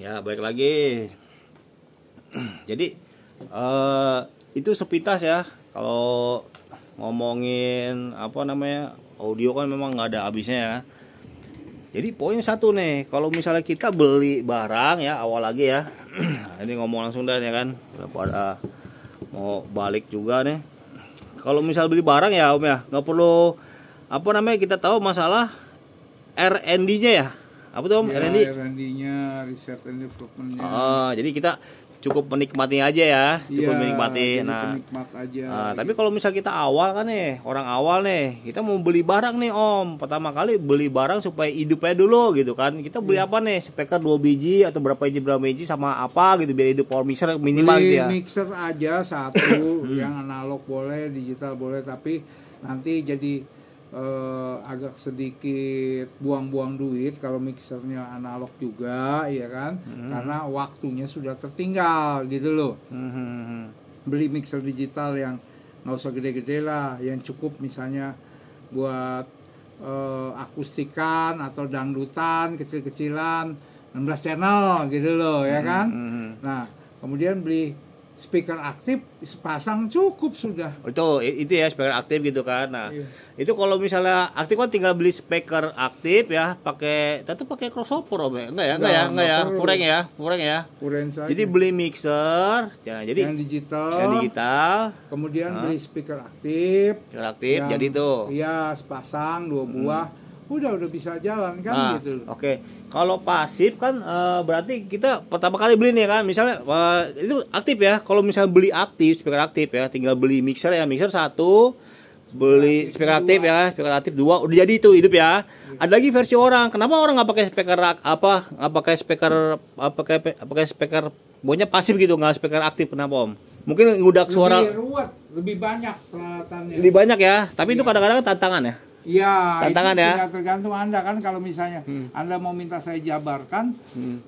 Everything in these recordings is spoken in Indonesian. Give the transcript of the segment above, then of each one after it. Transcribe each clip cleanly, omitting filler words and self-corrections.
Ya, baik lagi. Jadi itu sepintas ya. Kalau ngomongin apa namanya audio kan memang nggak ada habisnya ya. Jadi poin satu nih, kalau misalnya kita beli barang ya, awal lagi ya. Ini ngomong langsung dah ya kan. Pada mau balik juga nih. Kalau misal beli barang ya Om ya, nggak perlu apa namanya, kita tahu masalah R&D-nya ya. Apa tuh Om? Ya, R&D? R&D-nya, research and development-nya. Jadi kita cukup menikmati aja ya, cukup Ya, menikmati. jadi Nah, penikmat aja. tapi kalau misal kita awal kan nih, orang awal nih, kita mau beli barang nih Om. Pertama kali beli barang supaya hidupnya dulu gitu kan. Kita beli apa nih? Speaker 2 biji atau berapa biji sama apa gitu biar hidup power mixer minimal beli gitu ya. mixer aja satu, yang analog boleh, digital boleh, tapi nanti jadi agak sedikit buang-buang duit kalau mixernya analog juga, ya kan? Karena waktunya sudah tertinggal gitu loh. Beli mixer digital yang nggak usah gede-gede lah, yang cukup misalnya buat akustikan atau dangdutan kecil-kecilan 16 channel gitu loh, ya kan? Nah, kemudian beli speaker aktif sepasang cukup sudah. Itu ya speaker aktif gitu kan. Nah, Iya. itu kalau misalnya aktif kan tinggal beli speaker aktif ya, tentu pakai crossover Om ya. Enggak ya. Perlu. Kurang ya. Kuren saja. Jadi beli mixer, ya, jadi yang digital, kemudian beli speaker aktif, speaker aktif jadi tuh. iya, sepasang 2 buah, udah bisa jalan kan. Nah, gitu. Oke. Kalau pasif kan berarti kita pertama kali beli nih kan, misalnya itu aktif ya. Kalau misalnya beli aktif, speaker aktif ya, tinggal beli mixer ya, mixer 1, beli speaker aktif ya, speaker aktif 2, udah jadi itu hidup ya. Ada lagi versi orang. Kenapa orang nggak pakai speaker nggak pakai speaker pokoknya pasif gitu, nggak speaker aktif, kenapa Om? Mungkin ngudak suara Lebih ruwet, lebih banyak peralatannya. lebih banyak ya, tapi itu kadang-kadang tantangan ya. Iya, Tantangan itu ya. tinggal tergantung Anda kan. Kalau misalnya Anda mau minta saya jabarkan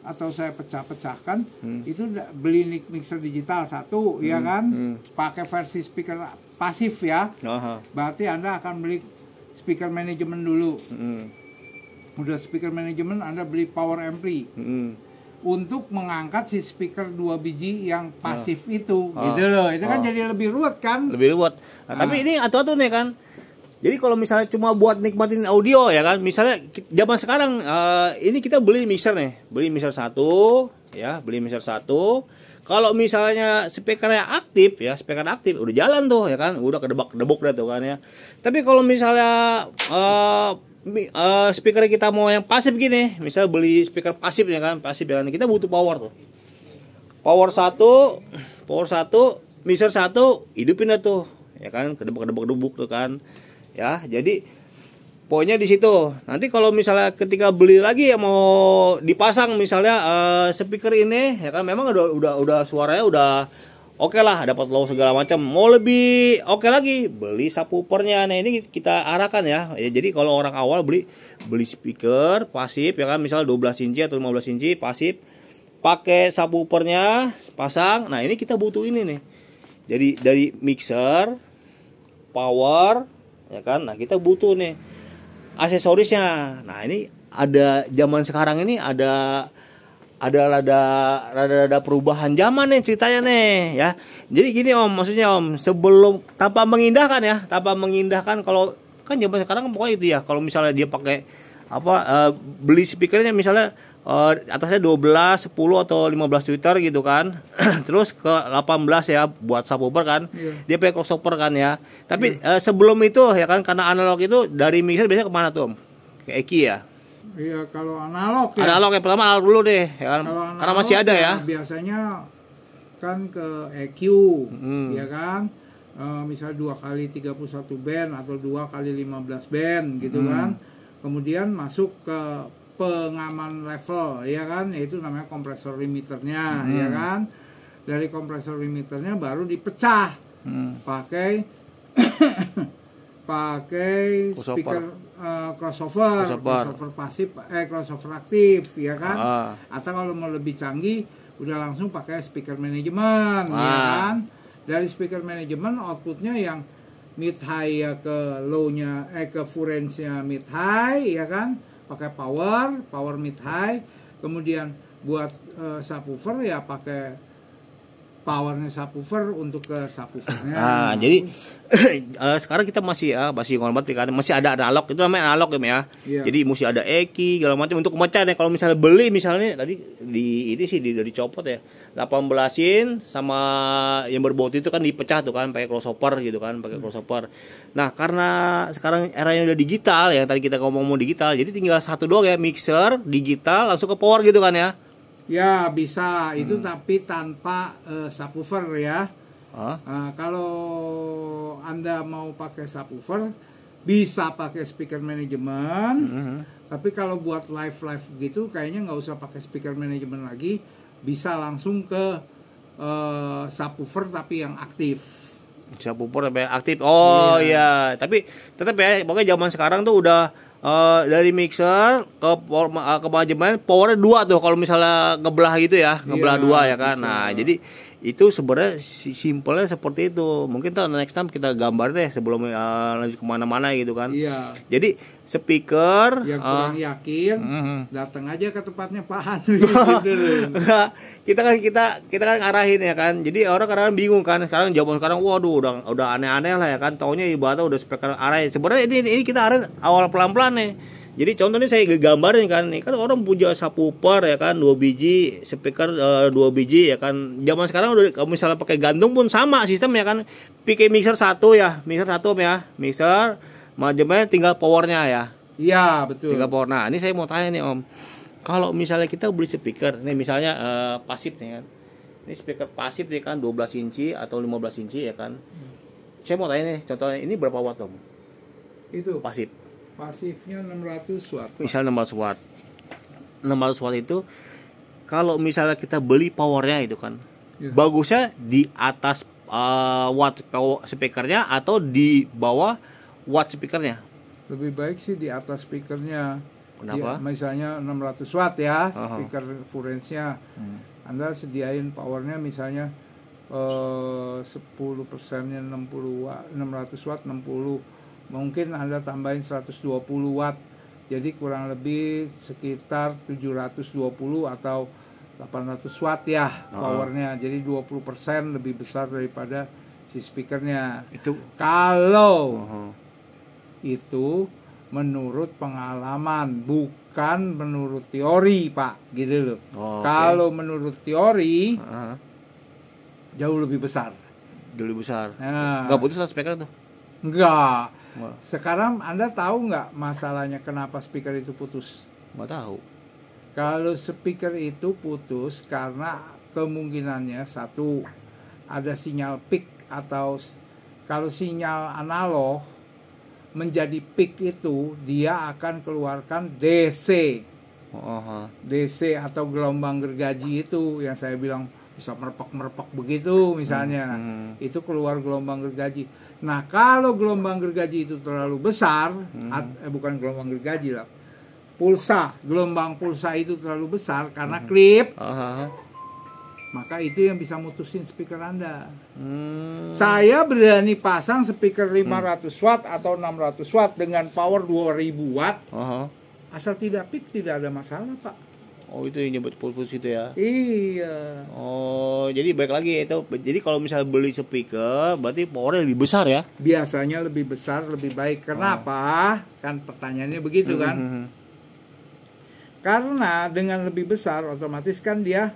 atau saya pecah-pecahkan, itu beli mixer digital 1, ya kan, pakai versi speaker pasif ya. Berarti Anda akan beli speaker manajemen dulu. Udah speaker manajemen, Anda beli power ampli untuk mengangkat si speaker 2 biji yang pasif itu, gitu loh. Itu kan jadi lebih ruwet kan? Lebih ruwet. Nah, tapi ini atuh nih kan. Jadi kalau misalnya cuma buat nikmatin audio ya kan, misalnya zaman sekarang ini kita beli mixer nih, beli mixer 1 ya, beli mixer 1. Kalau misalnya speakernya aktif ya, speaker aktif udah jalan tuh ya kan, udah kedebak-kedebuk dah tuh kan ya. Tapi kalau misalnya speaker kita mau yang pasif gini, misalnya beli speaker pasif ya kan, kita butuh power tuh. Power 1, mixer 1, hidupin dah tuh ya kan, kedebak-kedebuk tuh kan. Ya, jadi poinnya di situ. Nanti kalau misalnya ketika beli lagi ya mau dipasang misalnya speaker ini ya kan, memang udah suaranya udah oke lah, dapat low segala macam. Mau lebih oke lagi, beli subwoofernya. Nah, ini kita arahkan ya. Jadi kalau orang awal beli speaker pasif ya kan, misalnya 12 inci atau 15 inci pasif, pakai subwoofernya pasang. Nah, ini kita butuh ini nih. Jadi dari mixer, power ya kan. Nah, kita butuh nih aksesorisnya. Nah, ini ada zaman sekarang ini ada rada perubahan zaman nih ceritanya nih ya. Jadi gini Om, maksudnya Om, sebelum tanpa mengindahkan kalau kan zaman sekarang pokoknya itu ya, kalau misalnya dia pakai beli speakernya misalnya atasnya 12, 10 atau 15 tweeter gitu kan. Terus ke 18 ya buat subwoofer kan. Dia pakai crossover kan ya. Tapi sebelum itu ya kan, karena analog itu dari mixer biasanya kemana tuh Om? Ke Eki ya. Iya, kalau analog ya. Analog yang pertama analog dulu deh ya kan. Karena masih ada ya. Biasanya kan ke EQ ya kan. Misalnya 2 kali 31 band atau 2 kali 15 band gitu kan. Kemudian masuk ke pengaman level ya kan, yaitu namanya kompresor limiternya ya kan. Dari kompresor limiternya baru dipecah pakai speaker crossover pasif, crossover aktif ya kan. Atau kalau mau lebih canggih udah langsung pakai speaker manajemen ya kan. Dari speaker manajemen outputnya yang mid high ya ke low nya ke full range nya mid high ya kan, pakai power mid high, kemudian buat subwoofer ya pakai powernya subwoofer untuk ke subwoofernya. Nah, jadi sekarang kita masih ngomong kan masih ada analog, itu namanya analog ya. Iya. Jadi mesti ada eki segala macam untuk memecah nih. Kalau misalnya beli misalnya tadi di ini sih dari copot ya. 18-in sama yang berbaut itu kan dipecah tuh kan pakai crossover gitu kan, pakai crossover. Nah, karena sekarang eranya udah digital yang tadi kita ngomong digital, jadi tinggal satu doang ya, mixer digital langsung ke power gitu kan ya. Ya bisa itu tapi tanpa subwoofer ya. Nah, kalau Anda mau pakai subwoofer bisa pakai speaker manajemen. Tapi kalau buat live gitu kayaknya nggak usah pakai speaker manajemen lagi, bisa langsung ke subwoofer tapi yang aktif. Subwoofer tapi aktif. Oh iya. Tapi tetap ya pokoknya zaman sekarang tuh udah dari mixer ke manajemen powernya 2 tuh kalau misalnya ngebelah gitu ya, ngebelah 2 ya kan. Bisa. Nah, jadi itu sebenarnya simpelnya seperti itu. Mungkin tuh next time kita gambar deh sebelum lanjut kemana-mana gitu kan. Iya. Jadi speaker yang kurang yakin datang aja ke tempatnya Pak Hanri gitu. kita kan arahin ya kan. Jadi orang kadang bingung kan. Sekarang zaman sekarang waduh udah aneh-aneh lah ya kan. Taunya ibaratnya udah speaker arahin. Sebenarnya ini kita arahin awal pelan-pelan nih. Jadi contohnya saya gambarin kan, nih kan orang punya subwoofer ya kan 2 biji, speaker 2 biji ya kan. Zaman sekarang udah kalau misalnya pakai gantung pun sama sistem ya kan. Pakai mixer 1 ya, mixer manajemen tinggal powernya ya. Iya betul. Tinggal power. Nah ini saya mau tanya nih Om, kalau misalnya kita beli speaker, nih misalnya pasif nih kan, ini speaker pasif nih kan 12 inci atau 15 inci ya kan. Saya mau tanya nih, contohnya ini berapa watt Om? Itu pasif. Pasifnya 600 watt. Misal 600 watt. 600 watt itu kalau misalnya kita beli powernya itu kan, bagusnya di atas watt speakernya atau di bawah watt speakernya? Lebih baik sih di atas speakernya. Kenapa? Misalnya 600 watt ya, speaker full range-nya. Anda sediain powernya misalnya 10%-nya 60 watt, 600 watt 60. Mungkin Anda tambahin 120 watt. Jadi kurang lebih sekitar 720 atau 800 watt ya powernya. Jadi 20% lebih besar daripada si speakernya. Itu kalau itu menurut pengalaman, bukan menurut teori, Pak, gitu loh. Kalau menurut teori jauh lebih besar. Jauh lebih besar. Nah, nggak putus speaker tuh? Enggak. Sekarang Anda tahu nggak masalahnya kenapa speaker itu putus? Nggak tahu. Kalau speaker itu putus karena kemungkinannya satu, ada sinyal peak, atau kalau sinyal analog menjadi peak itu dia akan keluarkan DC. DC atau gelombang gergaji itu yang saya bilang bisa merepek-merepek begitu misalnya. Itu keluar gelombang gergaji. Nah, kalau gelombang gergaji itu terlalu besar, bukan gelombang gergaji lah, gelombang pulsa itu terlalu besar karena klip, maka itu yang bisa mutusin speaker Anda. Saya berani pasang speaker 500 watt atau 600 watt dengan power 2000 watt, asal tidak peak tidak ada masalah, Pak. Oh, itu yang nyebut putus itu ya? Iya. Oh, jadi baik lagi itu. Jadi kalau misalnya beli speaker, berarti powernya lebih besar ya? Biasanya lebih besar, lebih baik. Kenapa? Kan pertanyaannya begitu kan? Karena dengan lebih besar, otomatis kan dia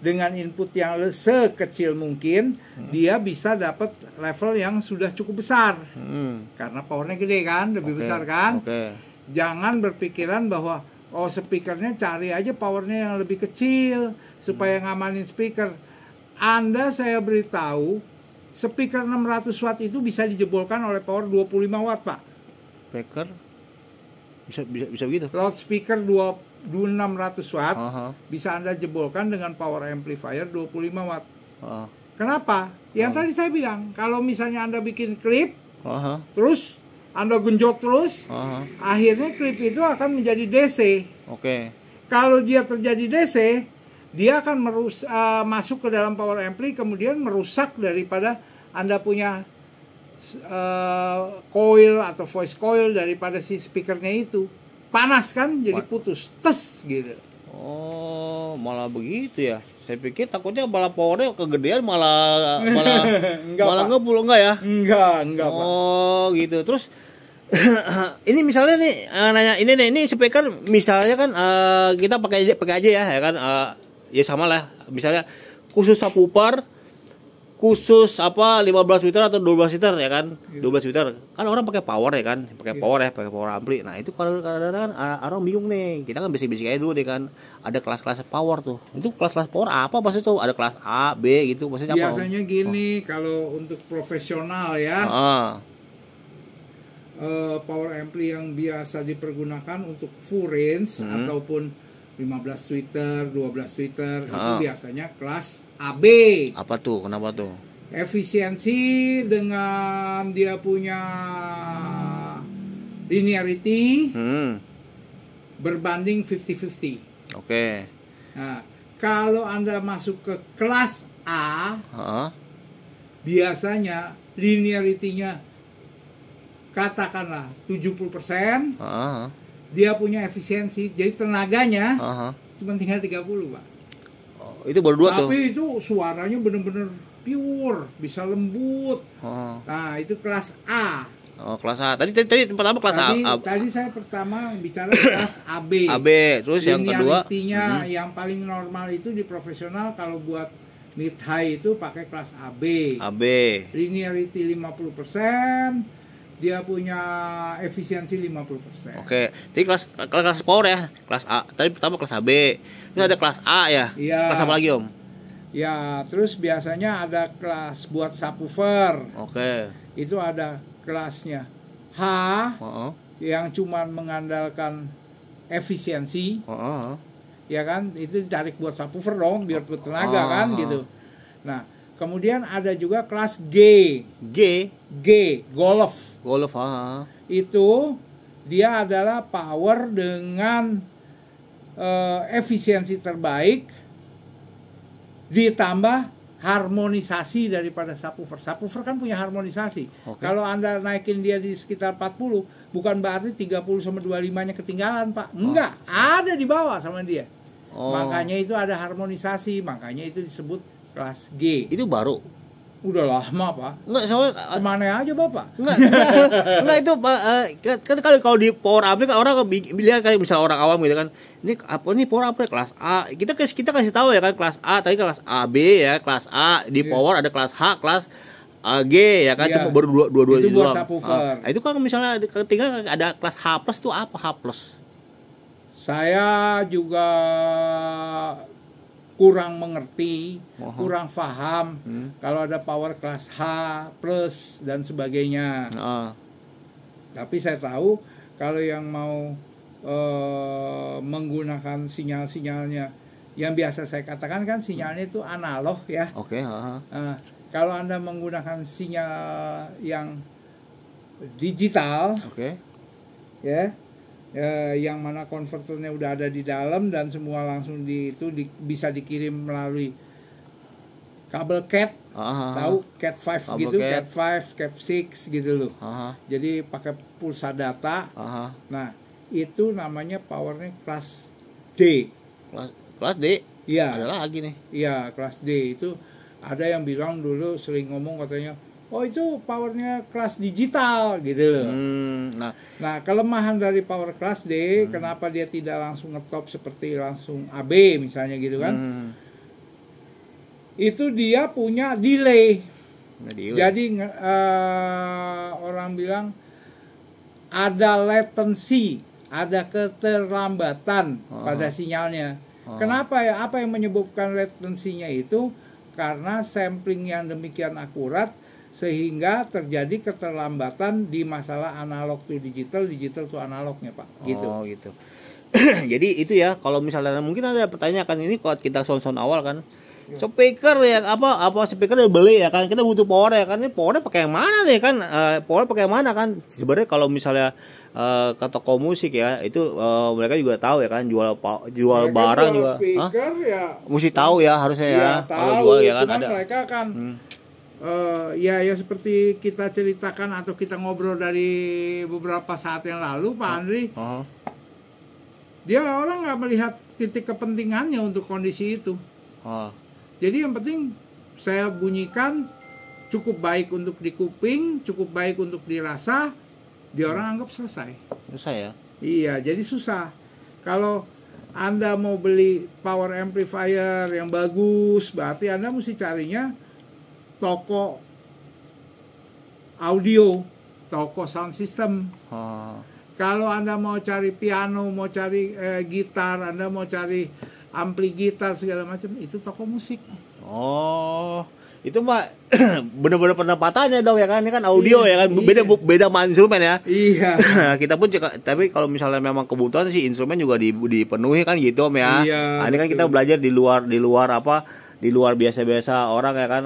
dengan input yang sekecil mungkin, dia bisa dapat level yang sudah cukup besar. Karena powernya gede kan, lebih besar kan? Jangan berpikiran bahwa speakernya cari aja powernya yang lebih kecil supaya ngamanin speaker. Anda saya beritahu, speaker 600 watt itu bisa dijebolkan oleh power 25 watt, Pak. Speaker bisa begitu. Loudspeaker 600 watt bisa Anda jebolkan dengan power amplifier 25 watt. Kenapa? Yang tadi saya bilang, kalau misalnya Anda bikin klip, terus Anda genjot terus, akhirnya klip itu akan menjadi DC. Kalau dia terjadi DC, dia akan masuk ke dalam power ampli, kemudian merusak daripada Anda punya coil atau voice coil daripada si speakernya itu. Panas kan, jadi putus, tes gitu. Oh, malah begitu ya. Saya pikir takutnya malah powernya kegedean malah malah Enggak, malah Pak. ngebul enggak ya? Enggak, Pak. Oh gitu. Terus ini misalnya nih nanya ini nih, ini speaker misalnya kan kita pakai aja ya kan, ya sama lah misalnya khusus subwoofer, khusus apa 15 liter atau 12 liter ya kan, 12 liter kan orang pakai power ya kan, pakai power ampli. Nah itu kadang-kadang orang bingung nih, kita kan basic aja dulu deh kan, ada kelas-kelas power tuh. Itu kelas-kelas power apa maksudnya tuh? Ada kelas A, B gitu maksudnya apa? Biasanya gini, kalau untuk profesional ya, power ampli yang biasa dipergunakan untuk full range ataupun 15 liter, 12 liter itu biasanya kelas AB. Apa tuh? Kenapa tuh? Efisiensi dengan dia punya linearity berbanding 50-50. Oke. Nah, kalau Anda masuk ke kelas A, biasanya linearity-nya katakanlah 70%, dia punya efisiensi, jadi tenaganya cuma tinggal 30, Pak. Oh, itu baru dua tuh. Tapi itu suaranya benar-benar pure, bisa lembut. Nah, itu kelas A. Oh, kelas A. Tadi pertama kelas A. Tadi saya pertama bicara kelas AB. AB, terus yang kedua linearity-nya yang paling normal itu di profesional kalau buat mid high itu pakai kelas AB. AB. Linearity 50%. Dia punya efisiensi 50%. Oke, jadi kelas power ya, kelas A. Tadi pertama kelas AB, terus ada kelas A ya. Iya. Kelas apa lagi Om? Ya, terus biasanya ada kelas buat subwoofer. Oke. Itu ada kelasnya H, yang cuman mengandalkan efisiensi, ya kan? Itu ditarik buat subwoofer dong, biar bertenaga kan gitu. Nah, kemudian ada juga kelas G, golf. Itu dia adalah power dengan efisiensi terbaik ditambah harmonisasi daripada subwoofer. Subwoofer kan punya harmonisasi. Kalau Anda naikin dia di sekitar 40, bukan berarti 30 sama 25-nya ketinggalan, Pak. Enggak, ada di bawah sama dia. Makanya itu ada harmonisasi, makanya itu disebut kelas G. Itu baru. Udah lama, Pak. Enggak, soalnya kemana aja, Bapak? Enggak itu kan kalau di power ampli kan orang bilang kayak misal orang awam gitu kan. Ini apa nih power ampli kelas A. Kita kasih tahu ya kan kelas A, tadi kelas AB ya, kelas A di power ada kelas H, kelas G ya kan, cuma baru dua itu buat doang. Subwoofer. Itu kan misalnya ketinggalan ada kelas H+ tuh apa H+? Saya juga kurang mengerti, kurang paham kalau ada power kelas H plus dan sebagainya. Tapi saya tahu kalau yang mau menggunakan sinyal-sinyalnya yang biasa saya katakan kan sinyalnya itu analog ya. Kalau Anda menggunakan sinyal yang digital, ya. Yang mana konverternya udah ada di dalam dan semua langsung bisa dikirim melalui kabel CAT, tahu CAT 5 gitu, CAT 5, CAT 6 gitu loh. Jadi pakai pulsa data. Nah, itu namanya powernya kelas D. Kelas D? Iya. Ada lagi nih. Iya, kelas D itu ada yang bilang dulu sering ngomong katanya, oh itu powernya kelas digital gitu loh. Nah kelemahan dari power kelas D, kenapa dia tidak langsung ngetop seperti langsung AB misalnya gitu kan? Itu dia punya delay. Jadi orang bilang ada latency, ada keterlambatan pada sinyalnya. Kenapa ya? Apa yang menyebabkan latensinya itu? Karena sampling yang demikian akurat sehingga terjadi keterlambatan di masalah analog to digital to analognya, Pak. Gitu. Oh gitu. Jadi itu ya, kalau misalnya mungkin ada pertanyaan kan, ini kalau kita sound awal kan, speaker ya apa speaker udah beli ya kan, kita butuh power ya kan, ini powernya pakai yang mana nih kan, power pakai yang mana kan. Sebenarnya kalau misalnya ke toko musik ya itu mereka juga tahu ya kan, jual barang juga speaker ya mesti tahu ya harusnya ya, kalau jual ya kan ada mereka kan ya seperti kita ceritakan atau kita ngobrol dari beberapa saat yang lalu, Pak Andri. Dia orang nggak melihat titik kepentingannya untuk kondisi itu. Oh. Jadi yang penting saya bunyikan cukup baik untuk di kuping, cukup baik untuk dirasa, dia orang anggap selesai. Susah ya? Iya, jadi susah. Kalau Anda mau beli power amplifier yang bagus, berarti Anda mesti carinya toko audio, toko sound system. Oh. Kalau Anda mau cari piano, mau cari gitar, Anda mau cari ampli gitar segala macam, itu toko musik. Oh, itu Pak bener-bener pendapatannya dong ya kan? Ini kan audio ya kan, beda sama instrumen ya. Iya. Kita pun tapi kalau misalnya memang kebutuhan sih instrumen juga dipenuhi kan gitu Om ya. Iya, Nah, ini kan kita belajar di luar apa? Di luar biasa-biasa orang ya kan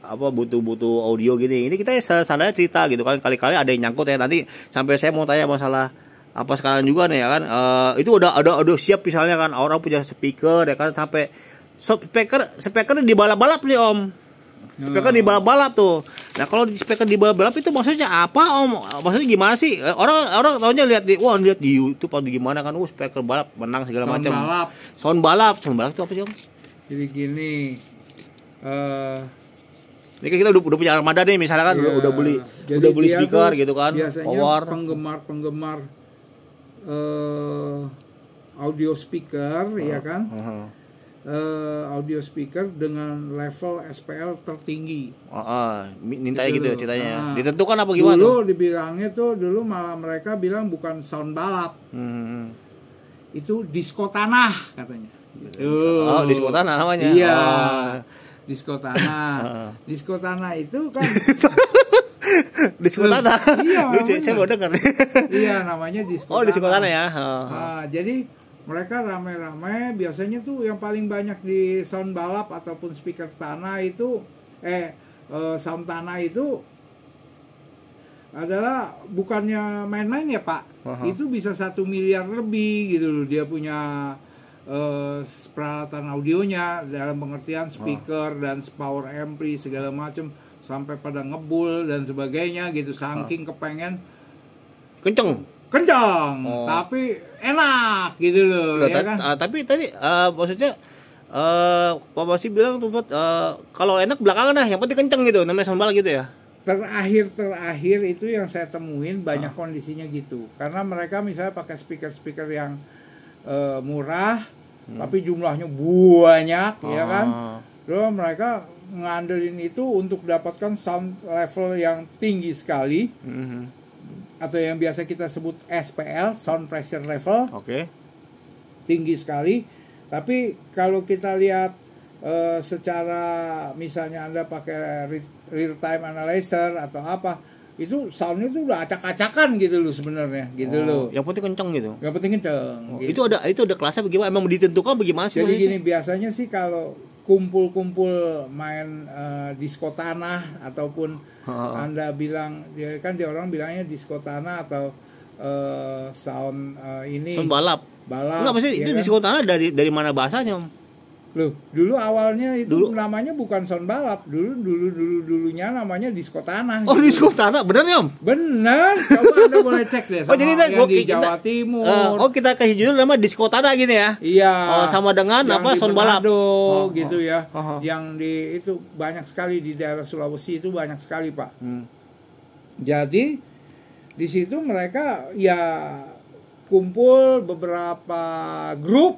apa butuh audio gini. Ini kita seadanya cerita gitu kan, kali-kali ada yang nyangkut ya. Nanti sampai saya mau tanya masalah apa sekarang juga nih ya kan, itu udah siap misalnya kan orang punya speaker ya kan, sampai speaker di balap-balap nih Om, speaker di balap-balap tuh. Nah kalau di speaker di balap-balap itu maksudnya apa Om? Maksudnya gimana sih? Orang taunya lihat di YouTube atau gimana kan, speaker balap menang segala macam. Sound balap itu apa sih Om? Jadi gini, ini kan kita udah punya armada nih misalnya kan, udah beli speaker gitu kan, power. Penggemar audio speaker ya kan, audio speaker dengan level SPL tertinggi. Mintanya gitu ceritanya. Ditentukan apa gimana? Dulu dibilangnya dulu malah mereka bilang bukan sound balap, itu disko tanah katanya. Oh, disko tanah namanya. Iya, disko tanah. Disko tanah itu kan disko tanah. Iya, lucu, saya mau dengar. Iya, namanya disko tanah. Oh, disko tanah ya. Jadi mereka rame-rame, biasanya tuh yang paling banyak di sound balap ataupun speaker tanah itu sound tanah itu adalah bukannya main-main ya Pak. Itu bisa 1 miliar lebih gitu loh, dia punya peralatan audionya dalam pengertian speaker dan power ampli segala macam, sampai pada ngebul dan sebagainya gitu, saking kepengen kenceng tapi enak gitu loh ya kan. Tapi tadi maksudnya Pak Basi bilang tuh kalau enak belakangan yang penting kenceng gitu, namanya sound balap gitu ya. Terakhir itu yang saya temuin banyak kondisinya gitu, karena mereka misalnya pakai speaker yang murah tapi jumlahnya banyak ya kan. Terus mereka ngandelin itu untuk dapatkan sound level yang tinggi sekali, atau yang biasa kita sebut SPL, sound pressure level. Tinggi sekali. Tapi kalau kita lihat secara misalnya Anda pakai real time analyzer atau apa, itu soundnya tuh udah acak-acakan gitu loh sebenarnya gitu loh. Yang penting kenceng gitu. Yang penting kenceng. Gitu. Itu ada kelasnya bagaimana? Emang ditentukan bagaimana sih? Jadi gini, biasanya sih kalau kumpul-kumpul main disko tanah ataupun Anda bilang dia orang bilangnya disko tanah atau sound sound balap. Enggak, maksudnya itu kan? disko tanah dari mana bahasanya Om? Loh, dulu awalnya itu namanya bukan sound balap, dulunya namanya disko tanah. Oh, gitu. Disko tanah, bener ya Om? Bener, coba Anda boleh cek deh sama jadi yang di Jawa Timur. Kita kasih judul nama disko tanah gini ya? Iya. Sama dengan apa sound balap? Gitu ya. Yang itu banyak sekali di daerah Sulawesi, itu banyak sekali Pak. Jadi di situ mereka ya kumpul beberapa grup.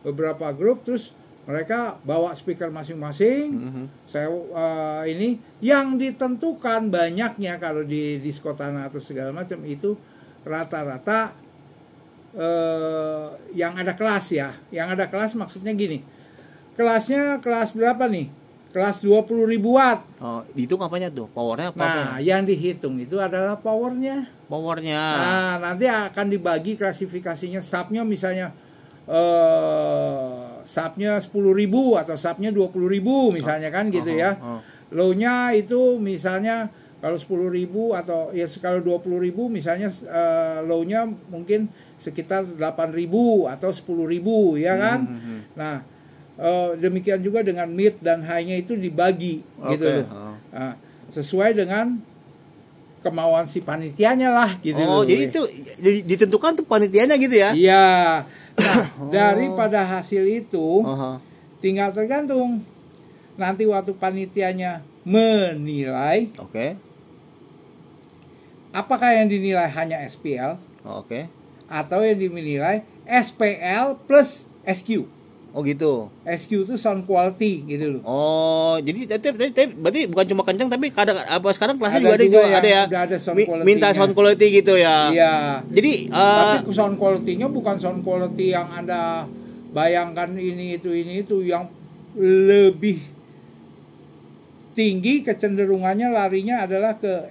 Beberapa grup, terus mereka bawa speaker masing-masing. Saya ini yang ditentukan banyaknya kalau di disko tanah atau segala macam itu rata-rata yang ada kelas ya. Yang ada kelas maksudnya gini. Kelasnya kelas berapa nih? Kelas 20.000 watt. Itu apanya tuh? Powernya apa? Nah, yang dihitung itu adalah powernya. Nah, nanti akan dibagi klasifikasinya. Subnya misalnya subnya 10.000 atau subnya 20.000 misalnya kan gitu ya. Low-nya itu misalnya kalau 10.000 atau ya kalau 20.000 misalnya low-nya mungkin sekitar 8.000 atau 10.000 ya kan. Nah, demikian juga dengan mid dan high-nya itu dibagi gitu loh. Nah, sesuai dengan kemauan si panitianya lah gitu. Oh, jadi itu ditentukan tuh panitianya gitu ya? Iya. Nah, daripada hasil itu Aha. tinggal tergantung nanti waktu panitianya menilai Oke. apakah yang dinilai hanya SPL Oke. atau yang dinilai SPL plus SQ. Oh gitu. SQ itu sound quality gitu loh. Oh, jadi berarti bukan cuma kencang tapi kadang apa sekarang kelasnya Ada juga ada juga juga yang ada ya. udah ada sound quality-nya. Minta sound quality gitu ya. Iya. Jadi Tapi sound quality-nya bukan sound quality yang Anda bayangkan ini itu yang lebih tinggi, kecenderungannya larinya adalah ke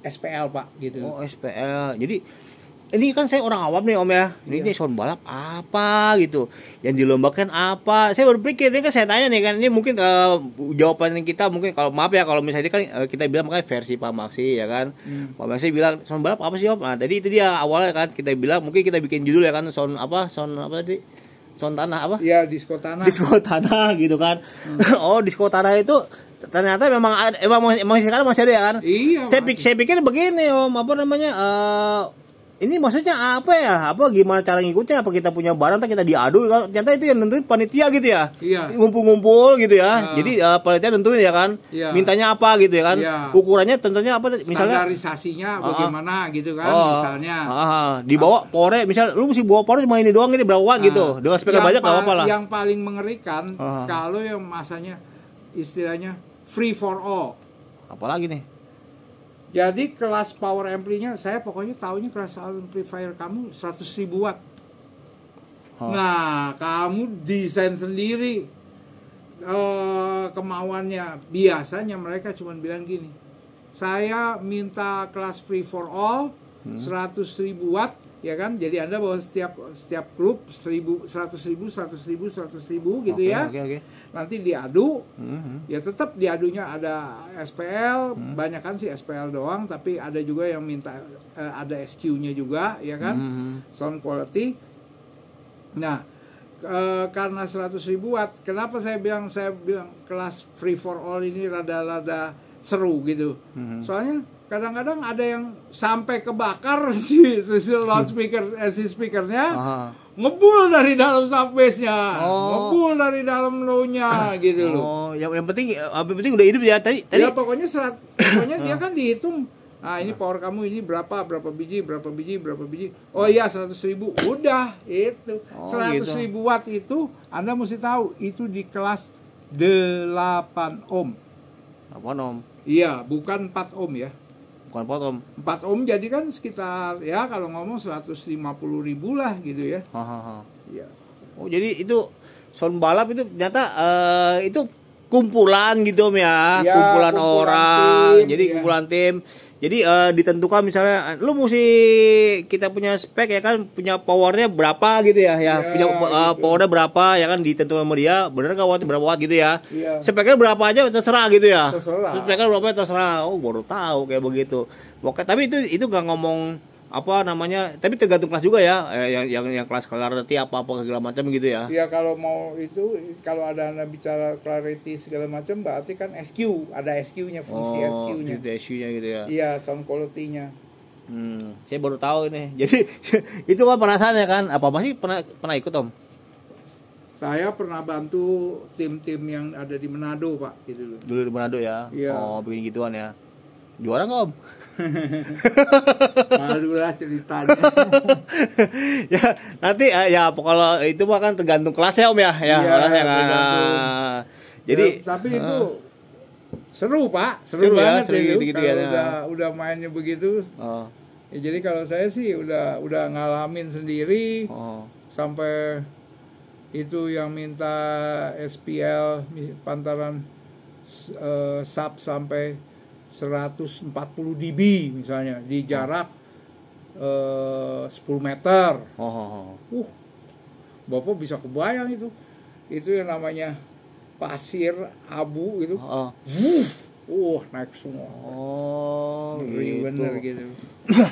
SPL Pak gitu. oh SPL. Jadi ini kan saya orang awam nih Om ya. Ini sound balap apa gitu. Yang dilombakan apa? Saya berpikir ini kan saya tanya nih kan ini mungkin jawaban kita mungkin kalau maaf ya kalau misalnya kan kita bilang makanya versi Pak Maksi ya kan. Pak Maksi bilang sound balap apa sih Om? Nah, tadi itu dia awalnya kan kita bilang mungkin kita bikin judul ya kan sound apa tadi? Sound tanah apa? Iya, disco tanah. Disco tanah gitu kan. Oh, disco tanah itu ternyata memang ada, emang sekarang masih ada ya kan? Iya. Saya pikir begini Om, apa namanya? Ini maksudnya apa ya? Apa gimana cara ngikutnya? Apa kita punya barang kita diadu kan? Ternyata itu yang nentuin panitia gitu ya. Iya. Ngumpul-ngumpul gitu ya. Jadi panitia nentuin ya kan. Iya. Mintanya apa gitu ya kan. Iya. Ukurannya tentunya apa misalnya standarisasinya bagaimana gitu kan misalnya. Dibawa pore misal lu mesti bawa pore cuma ini doang ini berapa watt gitu. Dengan speaker banyak enggak apa-apa lah. Yang paling mengerikan kalau yang masanya istilahnya free for all. Apalagi nih? Jadi kelas power ampli-nya saya pokoknya tahunya kelas amplifier kamu 100.000 watt. Nah, kamu desain sendiri kemauannya. Biasanya mereka cuma bilang gini, saya minta kelas free for all 100.000 watt, ya kan? Jadi Anda bawa setiap grup 100.000 gitu ya. Oke. Nanti diadu, ya tetap diadunya ada SPL, banyak kan sih SPL doang, tapi ada juga yang minta ada SQ-nya juga, ya kan, sound quality. Nah, karena 100.000 watt, kenapa saya bilang kelas free for all ini rada-rada seru gitu, soalnya kadang-kadang ada yang sampai kebakar si loudspeaker, si speakernya. Ngebul dari dalam subbase-nya, ngebul dari dalam low-nya gitu loh. Oh, yang penting udah hidup ya tadi. Ya pokoknya dia kan dihitung. Nah, ini power kamu ini berapa biji. Oh iya 100.000. Udah, itu. 100.000 watt itu Anda mesti tahu itu di kelas 8 ohm. 8 ohm. Iya, bukan 4 ohm ya. Bukan 4 ohm. 4 ohm jadi kan sekitar ya kalau ngomong 150.000 lah gitu ya. Ya. Oh jadi itu sound balap itu ternyata itu kumpulan gitu Om ya, kumpulan orang. Jadi kumpulan tim. Jadi ditentukan misalnya lu mesti kita punya spek ya kan, punya powernya berapa gitu ya, punya powernya berapa ya kan, ditentukan sama dia, bener nggak watt berapa watt gitu ya. Speknya berapa aja terserah gitu ya. Speknya berapa terserah. Oh baru tahu kayak begitu. Oke, tapi itu nggak ngomong apa namanya, tapi tergantung kelas juga ya, yang kelas clarity apa segala macam gitu ya. Ya kalau mau itu, kalau ada Anda bicara clarity segala macam berarti kan SQ, ada SQ-nya, fungsi SQ-nya. Gitu SQ-nya gitu ya. Iya, sound quality-nya. Saya baru tahu ini. Jadi itu kan penasaran ya kan, apa masih pernah ikut Om? Saya pernah bantu tim-tim yang ada di Manado Pak, gitu loh. Dulu di Manado ya. Iya. Oh bikin gituan ya. Juara nggak Om? Malu lah ceritanya. Ya nanti ya kalau itu mah kan tergantung kelasnya Om ya. Ya jadi tapi itu seru Pak, seru banget ya, itu. Kalau udah mainnya begitu. Ya, jadi kalau saya sih udah ngalamin sendiri sampai itu yang minta SPL pantaran sub sampai 140 dB misalnya di jarak 10 meter. Bapak bisa kebayang itu yang namanya pasir abu itu. Naik semua. Gitu. Bener gitu.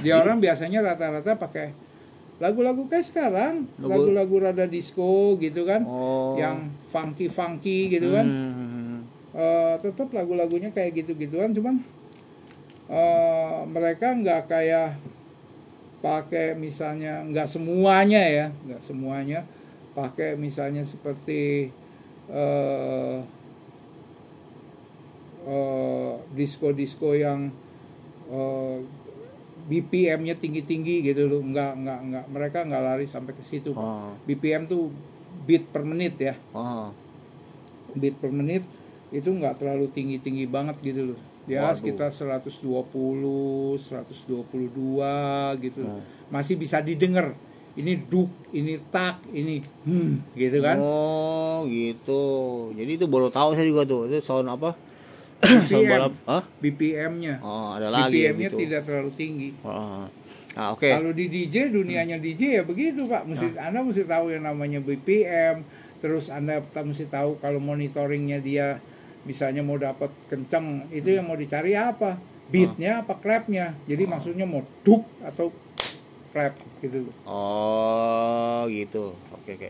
Dia orang biasanya rata-rata pakai lagu-lagu kayak sekarang, lagu-lagu rada disco gitu kan, yang funky gitu kan. Tetap lagu-lagunya kayak gitu-gituan, cuman mereka nggak kayak pakai misalnya, nggak semuanya pakai misalnya seperti disco yang BPM-nya tinggi-tinggi gitu loh, nggak mereka nggak lari sampai ke situ. BPM tuh beat per menit ya, beat per menit itu nggak terlalu tinggi banget gitu loh, ya sekitar 120, 122 gitu, masih bisa didengar. Ini duk, ini tak, ini gitu kan. Oh gitu, jadi itu baru tahu saya juga tuh, itu sound apa? BPM, BPM-nya. Ada lagi BPM-nya gitu. tidak terlalu tinggi. Oke. Kalau di DJ, dunianya DJ ya begitu Pak. Anda mesti tahu yang namanya BPM. Terus Anda mesti tahu kalau monitoringnya dia misalnya mau dapat kencang, itu yang mau dicari apa? Beatnya apa clapnya? Jadi maksudnya mau duk atau clap gitu. Oh gitu. Oke.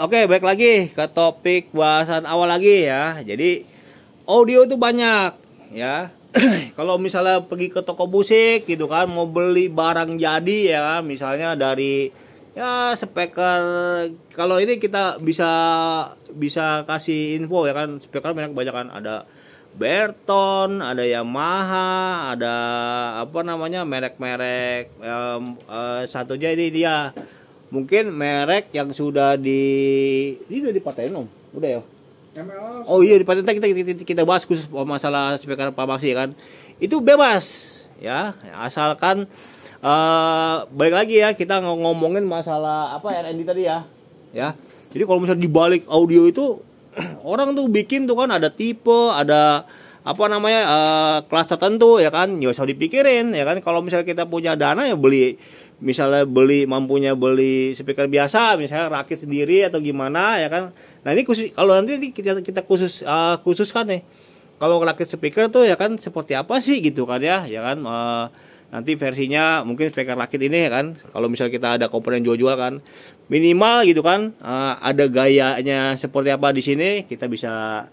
Oke, baik lagi ke topik bahasan awal lagi ya. Jadi audio itu banyak ya. Kalau misalnya pergi ke toko musik gitu kan, mau beli barang jadi ya, misalnya dari ya speaker. Kalau ini kita bisa kasih info ya kan, speaker banyak kan, ada Berton, ada Yamaha, ada apa namanya merek-merek satunya ini dia. Mungkin merek yang sudah ini udah dipatenin om, udah ya. Oh iya, di paten kita bahas khusus masalah speaker Pak Maksi ya kan. Itu bebas ya, asalkan balik lagi ya, kita ngomongin masalah apa R&D tadi ya. Jadi kalau misalnya dibalik audio itu orang tuh bikin tuh kan ada tipe, ada apa namanya kelas tertentu ya kan, nggak usah dipikirin ya kan. Kalau misalnya kita punya dana ya mampunya beli speaker biasa, misalnya rakit sendiri atau gimana ya kan. Nah ini khusus, kalau nanti kita khususkan nih, kalau rakit speaker tuh ya kan seperti apa sih gitu kan ya kan. Nanti versinya mungkin speaker rakit ini ya kan, kalau misalnya kita ada komponen jual kan minimal gitu kan, ada gayanya seperti apa di sini, kita bisa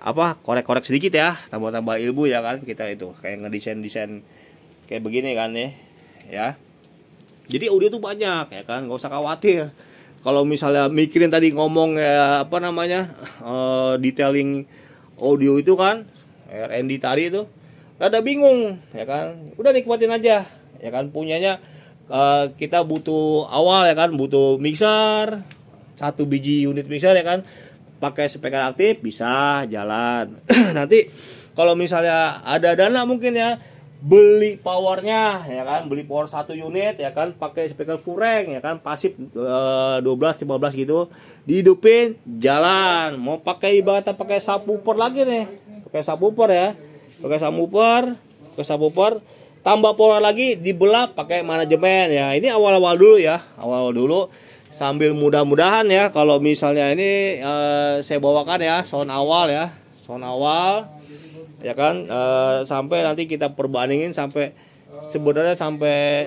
apa korek sedikit ya, tambah ilmu ya kan, kita itu kayak ngedesain kayak begini kan ya. Jadi audio tuh banyak ya kan, nggak usah khawatir. Kalau misalnya mikirin tadi ngomong ya apa namanya detailing audio itu kan, R&D tadi itu rada bingung ya kan, udah nikmatin aja ya kan. Punyanya kita butuh awal ya kan, butuh mixer 1 biji unit mixer ya kan, pakai speaker aktif bisa jalan. Nanti kalau misalnya ada dana mungkin ya beli powernya ya kan, beli power 1 unit ya kan, pakai speaker full range ya kan, pasif 12-15 gitu, dihidupin jalan. Mau pakai ibaratnya pakai subwoofer lagi nih, pakai subwoofer ya, pakai subwoofer tambah power lagi, dibelah pakai manajemen ya. Ini awal-awal dulu ya, awal dulu, sambil mudah-mudahan ya kalau misalnya ini saya bawakan ya sound awal ya kan, sampai nanti kita perbandingin sampai sebenarnya sampai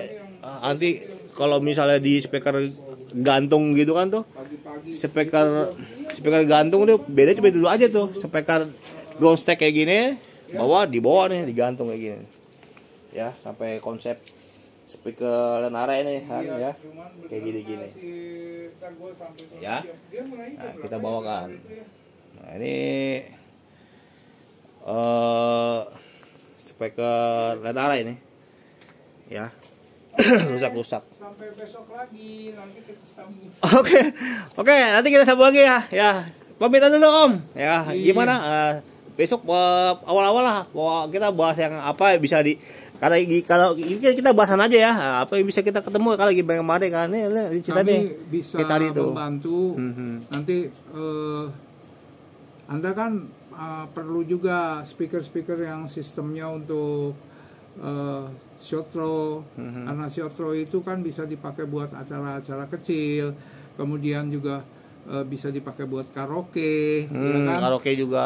nanti kalau misalnya di speaker gantung gitu kan tuh, speaker gantung tuh beda cuma dulu aja tuh, speaker ground stack kayak gini di bawah nih digantung kayak gini ya, sampai konsep speaker Lenara ini kan ya kayak gini ya. Nah, kita bawakan. Nah, ini speaker Lenara ini ya. rusak sampai besok lagi, nanti kita sambung. Oke, nanti kita sambung lagi ya pamitan dulu om ya. Gimana besok awal-awal lah kita bahas yang apa bisa kalau kita bahasan aja ya, apa yang bisa kita ketemu kalau lagi kemarin kan ini cerita kami bisa tadi membantu. Nanti Anda kan perlu juga speaker yang sistemnya untuk short throw, karena short throw itu kan bisa dipakai buat acara-acara kecil, kemudian juga bisa dipakai buat karaoke, ya kan? Karaoke juga.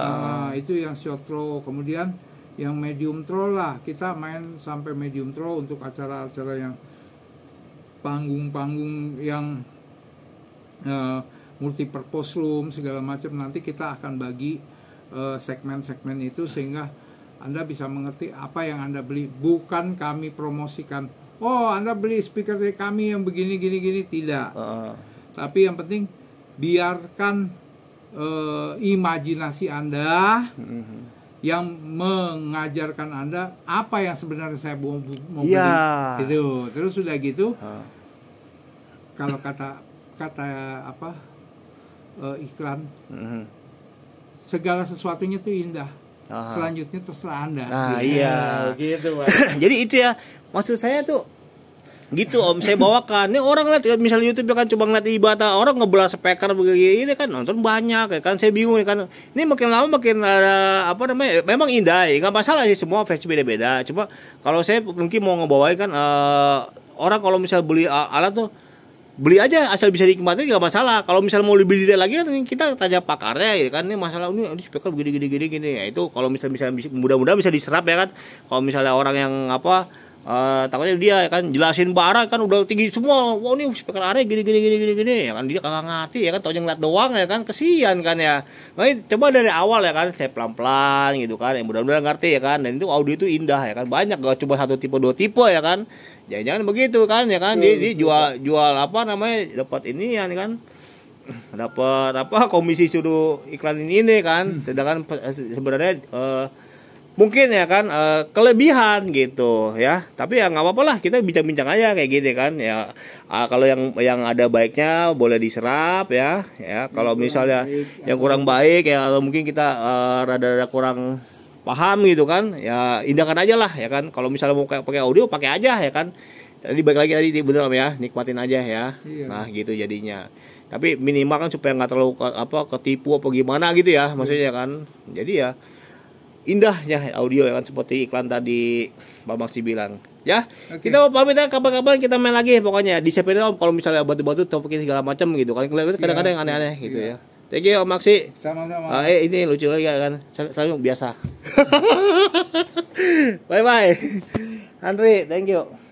Itu yang short throw. Kemudian yang medium throw lah, kita main sampai medium throw untuk acara-acara yang panggung-panggung yang multipurpose room segala macam. Nanti kita akan bagi segmen-segmen itu sehingga Anda bisa mengerti apa yang Anda beli. Bukan kami promosikan, oh Anda beli speaker dari kami yang begini gini tidak. Tapi yang penting biarkan imajinasi Anda yang mengajarkan Anda apa yang sebenarnya saya mau beli. Gitu. Terus sudah gitu, kalau kata apa iklan, segala sesuatunya itu indah. Selanjutnya terserah Anda. Nah, gitu. iya. Gitu, Pak. Jadi itu ya, maksud saya tuh gitu Om, saya bawakan. Ini orang lihat misalnya YouTube kan cuma ngeliat ibadah, orang ngebelah speaker begini kan nonton banyak ya kan. Saya bingung kan. Ini makin lama makin ada apa namanya? Memang indah ya, enggak masalah sih, semua versi beda-beda. Cuma kalau saya mungkin mau ngebawain kan orang kalau misalnya beli alat tuh beli aja asal bisa dinikmati nggak masalah. Kalau misalnya mau lebih detail lagi kan kita tanya pakarnya ya kan, ini masalah ini speaker begini ya itu kalau misalnya mudah-mudahan bisa diserap ya kan. Kalau misalnya orang yang apa takutnya dia ya kan jelasin barang kan udah tinggi semua, wah ini speaker area gini ya kan, dia kagak ngerti ya kan, taunya ngeliat doang ya kan, kesian kan ya. Makanya coba dari awal ya kan saya pelan-pelan gitu kan, yang mudah-mudahan ngerti ya kan. Dan itu audio itu indah ya kan, banyak gak coba satu tipe dua tipe ya kan. Jangan begitu kan ya kan, dia jual apa namanya, dapat ini ya kan, dapat apa komisi suruh iklan ini kan, sedangkan sebenarnya mungkin ya kan kelebihan gitu ya. Tapi ya nggak apa-apa lah, kita bincang-bincang aja kayak gini kan ya. Kalau yang ada baiknya boleh diserap ya kalau misalnya yang kurang baik ya, atau mungkin kita rada-rada kurang paham gitu kan ya, indahkan aja lah ya kan. Kalau misalnya mau pakai audio pakai aja ya kan. Tadi balik lagi tadi bener Om ya, nikmatin aja ya. Nah gitu jadinya. Tapi minimal kan supaya nggak terlalu ketipu apa gimana gitu ya maksudnya kan. Jadi ya indahnya audio ya kan, seperti iklan tadi Pak Maksi bilang ya. Kita mau pamit ya, kapan-kapan kita main lagi pokoknya. Disiapin Om kalau misalnya batu-batu topik segala macam gitu kan, kadang-kadang yang aneh-aneh gitu ya. Thank you Om Maksi. Sama-sama. Ini lucu lagi kan, selalu biasa. Bye bye Andri, thank you.